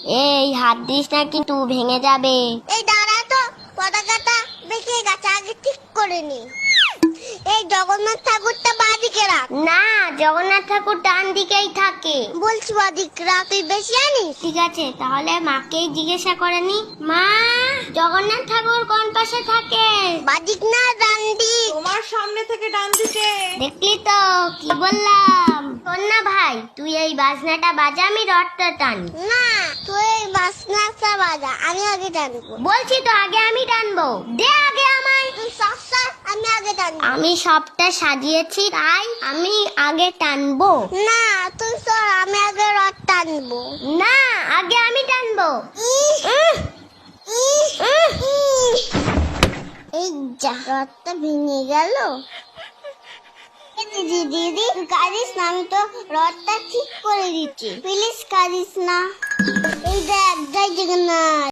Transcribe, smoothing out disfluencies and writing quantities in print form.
এই হাত দিস না কিন্তু ভেঙে যাবে। এই দাঁড়া তো, পতাকাটা বেঁকে গেছে, আগে ঠিক করে নি। এই জগন্নাথ ঠাকুরটা বাঁদিকে রাখ। না, জগন্নাথ ঠাকুর ডান দিকেই থাকে। বলছি বাঁদিকে রাখ, তুই বেশি জানিস। ঠিক আছে, তাহলে মাকেই জিজ্ঞাসা করে নি। মা, জগন্নাথ ঠাকুর কোন পাশে থাকে? বাঁদিক না ডান দিক? তোমার সামনে থেকে ডান দিকে। দেখলি তো কি বললাম। শোন না ভাই, তুই এই বাজনাটা বাজা, আমি রথটা টানি। না, তুই এই বাসনাটা বাজা, আমি আগে টানবো। বলছি তো আগে আমি টানবো, দে আগে আমায়। তুই সব সর, আমি আগে টানবো। আমি সবটা সাজিয়েছি তাই আমি আগে টানবো। না, তুই সর, আমি আগে রথ টানবো। না, আগে আমি টানবো। এই যা, রথটা ভেঙে গেল। দিদি দিদি, তুই কাঁদিস না, আমি তো রথটা ঠিক করে দিচ্ছি, প্লিজ কাঁদিস না। এই দেখ, জয় জগন্নাথ।